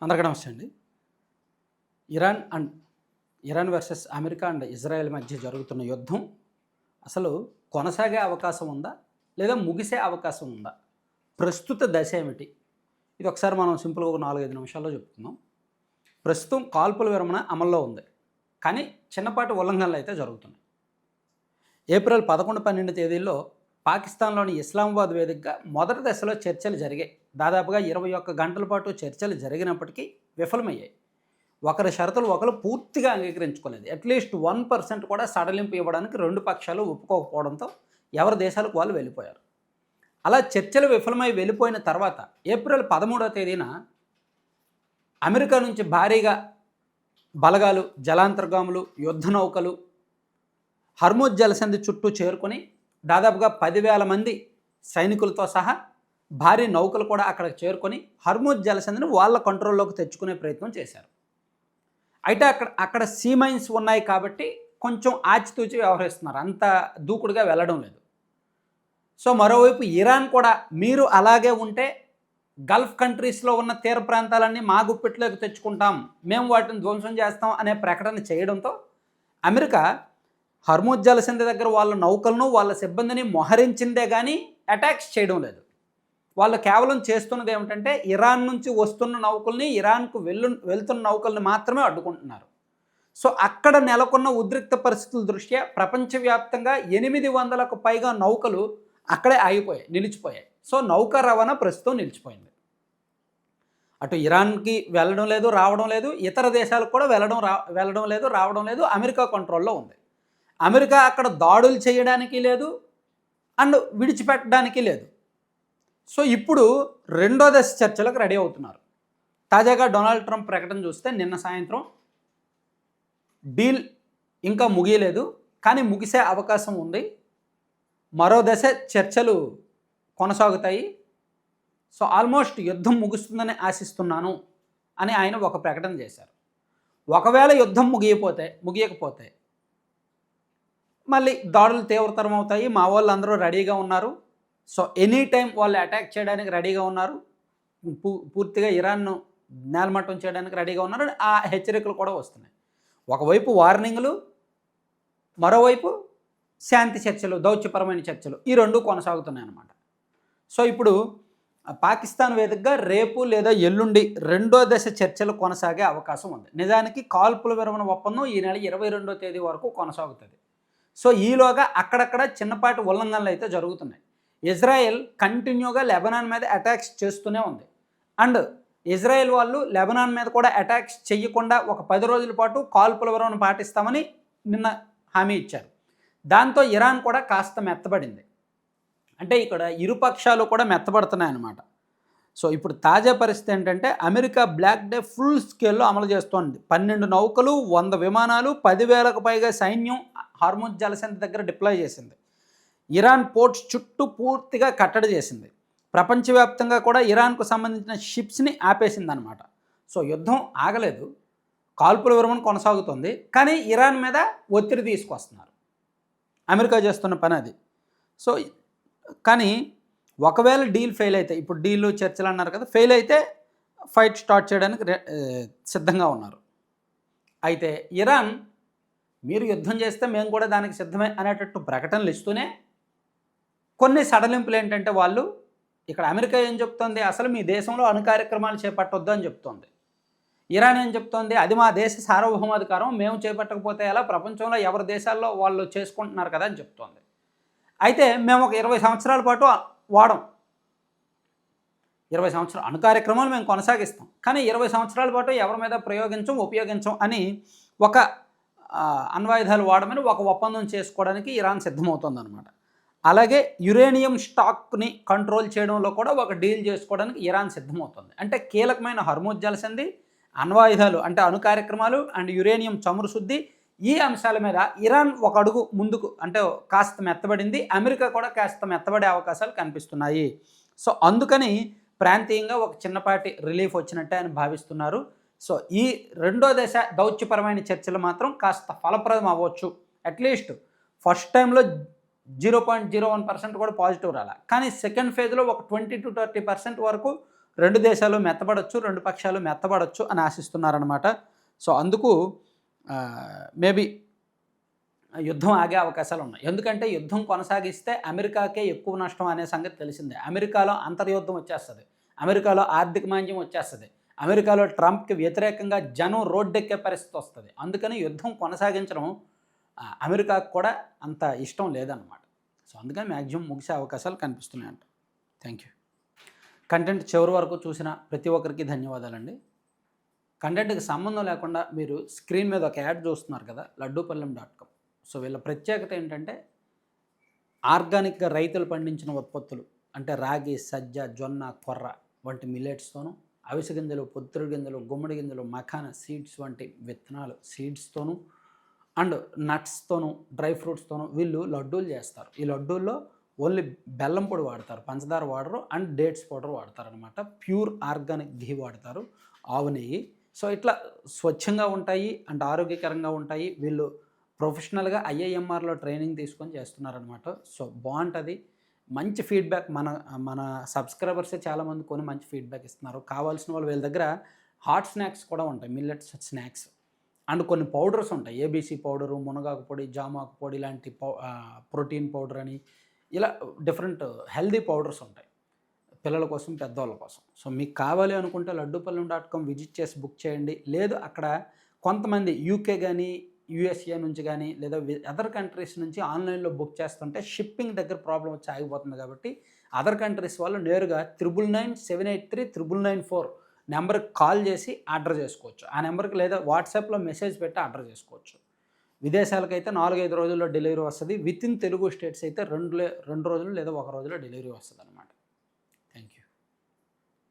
అందరికీ నమస్తే అండి. Iran and Iran versus America and Israel మధ్య జరుగుతున్న యుద్ధం అసలు కొనసాగే అవకాశం ఉందా? లేదా ముగిసే అవకాశం ఉందా? ప్రస్తుత దశ ఏమిటి? ఇది ఒకసారి మనం సింపుల్‌గా ఒక 4, 5 నిమిషాల్లో చెప్పుకుందాం. ప్రస్తుతం కాల్పుల విరమణ అమల్లో ఉంది. కానీ చిన్నపాటి ఉల్లంఘనలైతే జరుగుతున్నాయి. ఏప్రిల్ 11, 12 తేదీల్లో పాకిస్తాన్‌లోని ఇస్లామాబాద్ వేదికగా మొదటి దశలో చర్చలు జరిగాయి. దాదాపుగా 21 గంటల పాటు చర్చలు జరిగినప్పటికీ విఫలమయ్యాయి. ఒకరి షరతులు ఒకరు పూర్తిగా అంగీకరించుకోలేదు. అట్‌లీస్ట్ 1% కూడా సడలింపు ఇవ్వడానికి 2 పక్షాలు ఒప్పుకోకపోవడంతో ఎవరి దేశాలకు వాళ్ళు వెళ్ళిపోయారు. అలా చర్చలు విఫలమై వెళ్ళిపోయిన తర్వాత ఏప్రిల్ 13వ తేదీన అమెరికా నుంచి భారీగా బలగాలు, జలాంతర్గాములు, యుద్ధ నౌకలు హర్ముజ్ జలసంధి చుట్టూ చేరుకొని దాదాపుగా 10,000 మంది సైనికులతో సహా భారీ నౌకలు కూడా అక్కడికి చేరుకొని హర్ముజ్ జలసంధిని వాళ్ళ కంట్రోల్లోకి తెచ్చుకునే ప్రయత్నం చేశారు. అయితే అక్కడ సీ మైన్స్ ఉన్నాయి కాబట్టి కొంచెం ఆచితూచి వ్యవహరిస్తున్నారు. అంత దూకుడుగా వెళ్ళడం లేదు. సో మరోవైపు ఇరాన్ కూడా మీరు అలాగే ఉంటే గల్ఫ్ కంట్రీస్లో ఉన్న తీర ప్రాంతాలన్నీ మా గుప్పిట్లోకి తెచ్చుకుంటాం, మేము వాటిని ధ్వంసం చేస్తాం అనే ప్రకటన చేయడంతో అమెరికా హర్ముజ్ జలసంధి దగ్గర వాళ్ళ నౌకలను వాళ్ళ సిబ్బందిని మోహరించిందే కానీ అటాక్స్ చేయడం లేదు. వాళ్ళు కేవలం చేస్తున్నది ఏమిటంటే ఇరాన్ నుంచి వస్తున్న నౌకల్ని, ఇరాన్కు వెళ్తున్న నౌకల్ని మాత్రమే అడ్డుకుంటున్నారు. సో అక్కడ నెలకొన్న ఉద్రిక్త పరిస్థితుల దృష్ట్యా ప్రపంచవ్యాప్తంగా 800కు పైగా నౌకలు అక్కడే ఆగిపోయాయి, నిలిచిపోయాయి. సో నౌకా రవాణా ప్రస్తుతం నిలిచిపోయింది. అటు ఇరాన్కి వెళ్ళడం లేదు, రావడం లేదు, ఇతర దేశాలకు కూడా వెళ్ళడం లేదు, రావడం లేదు. అమెరికా కంట్రోల్లో ఉంది. అమెరికా అక్కడ దాడులు చేయడానికి లేదు అండ్ విడిచిపెట్టడానికి లేదు. సో ఇప్పుడు రెండో దశ చర్చలకు రెడీ అవుతున్నారు. తాజాగా డొనాల్డ్ ట్రంప్ ప్రకటన చూస్తే నిన్న సాయంత్రం డీల్ ఇంకా ముగియలేదు, కానీ ముగిసే అవకాశం ఉంది, మరో దశ చర్చలు కొనసాగుతాయి, సో ఆల్మోస్ట్ యుద్ధం ముగుస్తుందని ఆశిస్తున్నాను అని ఆయన ఒక ప్రకటన చేశారు. ఒకవేళ యుద్ధం ముగియకపోతే మళ్ళీ దాడులు తీవ్రతరం అవుతాయి, మా వాళ్ళు అందరూ రెడీగా ఉన్నారు, సో ఎనీ టైం వాళ్ళు అటాక్ చేయడానికి రెడీగా ఉన్నారు, పూర్తిగా ఇరాన్ను నేలమట్టం చేయడానికి రెడీగా ఉన్నారు, ఆ హెచ్చరికలు కూడా వస్తున్నాయి. ఒకవైపు వార్నింగ్లు, మరోవైపు శాంతి చర్చలు, దౌత్యపరమైన చర్చలు, ఈ రెండు కొనసాగుతున్నాయి అన్నమాట. సో ఇప్పుడు పాకిస్తాన్ వేదికగా రేపు లేదా ఎల్లుండి రెండో దశ చర్చలు కొనసాగే అవకాశం ఉంది. నిజానికి కాల్పుల విరమణ ఒప్పందం ఈ నెల 22వ తేదీ వరకు కొనసాగుతుంది. సో ఈలోగా అక్కడక్కడ చిన్నపాటి ఉల్లంఘనలు అయితే జరుగుతున్నాయి. ఇజ్రాయెల్ కంటిన్యూగా లెబనాన్ మీద అటాక్స్ చేస్తూనే ఉంది. అండ్ ఇజ్రాయెల్ వాళ్ళు లెబనాన్ మీద కూడా అటాక్స్ చేయకుండా ఒక 10 రోజుల పాటు కాల్పుల విరమణ పాటిస్తామని నిన్న హామీ ఇచ్చారు. దాంతో ఇరాన్ కూడా కాస్త మెత్తబడింది. అంటే ఇక్కడ ఇరుపక్షాలు కూడా మెత్తబడుతున్నాయి అన్నమాట. సో ఇప్పుడు తాజా పరిస్థితి ఏంటంటే అమెరికా బ్లాక్ డే ఫుల్ స్కేల్లో అమలు చేస్తోంది. 12 నౌకలు, 100 విమానాలు, 10,000కు పైగా సైన్యం హార్ముజ్ జలసంధి దగ్గర డిప్లాయ్ చేసింది. ఇరాన్ పోర్ట్స్ చుట్టూ పూర్తిగా కట్టడి చేసింది. ప్రపంచవ్యాప్తంగా కూడా ఇరాన్కు సంబంధించిన షిప్స్ని ఆపేసింది అనమాట. సో యుద్ధం ఆగలేదు, కాల్పుల విరమణ కొనసాగుతుంది, కానీ ఇరాన్ మీద ఒత్తిడి తీసుకొస్తున్నారు. అమెరికా చేస్తున్న పని అది. సో కానీ ఒకవేళ డీల్ ఫెయిల్ అయితే, ఇప్పుడు డీలు చర్చలు అన్నారు కదా, ఫెయిల్ అయితే ఫైట్ స్టార్ట్ చేయడానికి సిద్ధంగా ఉన్నారు. అయితే ఇరాన్ మీరు యుద్ధం చేస్తే మేము కూడా దానికి సిద్ధమే అనేటట్టు ప్రకటనలు ఇస్తూనే కొన్ని సడలింపులు ఏంటంటే వాళ్ళు ఇక్కడ అమెరికా ఏం చెప్తోంది, అసలు మీ దేశంలో అణు కార్యక్రమాలు చేపట్టొద్దు అని చెప్తోంది. ఇరాన్ ఏం చెప్తోంది, అది మా దేశ సార్వభౌమాధికారం, మేము చేపట్టకపోతే ఎలా, ప్రపంచంలో ఎవరి దేశాల్లో వాళ్ళు చేసుకుంటున్నారు కదా అని చెప్తోంది. అయితే మేము ఒక 20 సంవత్సరాల పాటు వాడం, 20 సంవత్సరాలు అణు కార్యక్రమాలు మేము కొనసాగిస్తాం, కానీ 20 సంవత్సరాల పాటు ఎవరి మీద ఉపయోగించం అని ఒక అణ్వాయుధాలు వాడమని ఒక ఒప్పందం చేసుకోవడానికి ఇరాన్ సిద్ధమవుతుందన్నమాట. అలాగే యురేనియం స్టాక్ని కంట్రోల్ చేయడంలో కూడా ఒక డీల్ చేసుకోవడానికి ఇరాన్ సిద్ధమవుతుంది. అంటే కీలకమైన హర్ముజ్ జలసంధి, అణ్వాయుధాలు అంటే అణు కార్యక్రమాలు అండ్ యురేనియం చమురు శుద్ధి, ఈ అంశాల మీద ఇరాన్ ఒక అడుగు ముందుకు అంటే కాస్త మెత్తబడింది. అమెరికా కూడా కాస్త మెత్తబడే అవకాశాలు కనిపిస్తున్నాయి. సో అందుకని ప్రాంతీయంగా ఒక చిన్నపాటి రిలీఫ్ వచ్చినట్టే అని భావిస్తున్నారు. సో ఈ రెండో దశ దౌత్యపరమైన చర్చలు మాత్రం కాస్త ఫలప్రదం అవ్వచ్చు. అట్లీస్ట్ ఫస్ట్ టైంలో 0.01% కూడా పాజిటివ్ రాలా, కానీ సెకండ్ ఫేజ్లో ఒక 20 to 30% వరకు 2 దేశాలు మెత్తబడొచ్చు, 2 పక్షాలు మెత్తబడొచ్చు అని ఆశిస్తున్నారనమాట. సో, అందుకు మేబీ యుద్ధం ఆగే అవకాశాలున్నాయి. ఎందుకంటే యుద్ధం కొనసాగిస్తే అమెరికాకే ఎక్కువ నష్టం అనే సంగతి తెలిసిందే. అమెరికాలో అంతర్యుద్ధం వచ్చేస్తది. అమెరికాలో ఆర్థిక మాంద్యం వచ్చేస్తది. అమెరికాలో ట్రంప్‌కి వ్యతిరేకంగా జనం రోడ్డెక్కే పరిస్థితి వస్తది. అందుకని యుద్ధం కొనసాగించడం అమెరికాకు కూడా అంత ఇష్టం లేదనమాట. సో, అందుకని మ్యాక్సిమం ముగిసే అవకాశాలు కనిపిస్తున్నాయంట. Thank you. కంటెంట్ చివరి వరకు చూసిన ప్రతి ఒక్కరికి ధన్యవాదాలండి. కంటెంట్‌కి సంబంధం లేకుండా మీరు స్క్రీన్ మీద ఒక యాడ్ చూస్తున్నారు కదా, laddupalem.com. సో, వీళ్ళ ప్రత్యేకత ఏంటంటే ఆర్గానిక్‌గా రైతులు పండించిన ఉత్పత్తులు అంటే రాగి, సజ్జ, జొన్న, కొర్ర వంటి మిల్లెట్స్తోనూ, అవిసె గింజలు, పొద్దుతిరుగుడు గింజలు, గుమ్మడి గింజలు, మఖానా సీడ్స్ వంటి విత్తనాలు సీడ్స్తోనూ అండ్ నట్స్తోనూ, డ్రై ఫ్రూట్స్తోనూ వీళ్ళు లడ్డూలు చేస్తారు. ఈ లడ్డూల్లో ఓన్లీ బెల్లం పొడి వాడతారు, పంచదార వాడరు అండ్ డేట్స్ పౌడర్ వాడతారనమాట. ప్యూర్ ఆర్గానిక్ ఘీ వాడతారు, ఆవు నెయ్యి. సో, ఇట్లా స్వచ్ఛంగా ఉంటాయి అండ్ ఆరోగ్యకరంగా ఉంటాయి. వీళ్ళు ప్రొఫెషనల్గా ఐఐఎంఆర్లో ట్రైనింగ్ తీసుకొని చేస్తున్నారనమాట. సో, బాగుంటుంది. మంచి ఫీడ్బ్యాక్ మన సబ్స్క్రైబర్సే చాలామంది కొని మంచి ఫీడ్బ్యాక్ ఇస్తున్నారు. కావాల్సిన వాళ్ళు వీళ్ళ దగ్గర హాట్ స్నాక్స్ కూడా ఉంటాయి, మిల్లెట్స్ స్నాక్స్ అండ్ కొన్ని పౌడర్స్ ఉంటాయి. ఏబీసీ పౌడరు, మునగాకు పొడి, జామాకు పొడి లాంటి ప్రోటీన్ పౌడర్ అని ఇలా డిఫరెంట్ హెల్దీ పౌడర్స్ ఉంటాయి పిల్లల కోసం, పెద్దవాళ్ళ కోసం. సో, మీకు కావాలి అనుకుంటే laddupalem.com విజిట్ చేసి బుక్ చేయండి. లేదు అక్కడ కొంతమంది యూకే కానీ, యూఎస్ఏ నుంచి కానీ లేదా అదర్ కంట్రీస్ నుంచి ఆన్లైన్లో బుక్ చేస్తుంటే షిప్పింగ్ దగ్గర ప్రాబ్లం వచ్చి ఆగిపోతుంది. కాబట్టి అదర్ కంట్రీస్ వాళ్ళు నేరుగా 9997839994 నెంబర్కి కాల్ చేసి ఆర్డర్ చేసుకోవచ్చు. ఆ నెంబర్కి లేదా వాట్సాప్లో మెసేజ్ పెట్టి ఆర్డర్ చేసుకోవచ్చు. విదేశాలకైతే 4-5 రోజుల్లో డెలివరీ వస్తుంది. వితిన్ తెలుగు స్టేట్స్ అయితే 2 రోజులు లేదా 1 రోజులో డెలివరీ వస్తుంది అనమాట.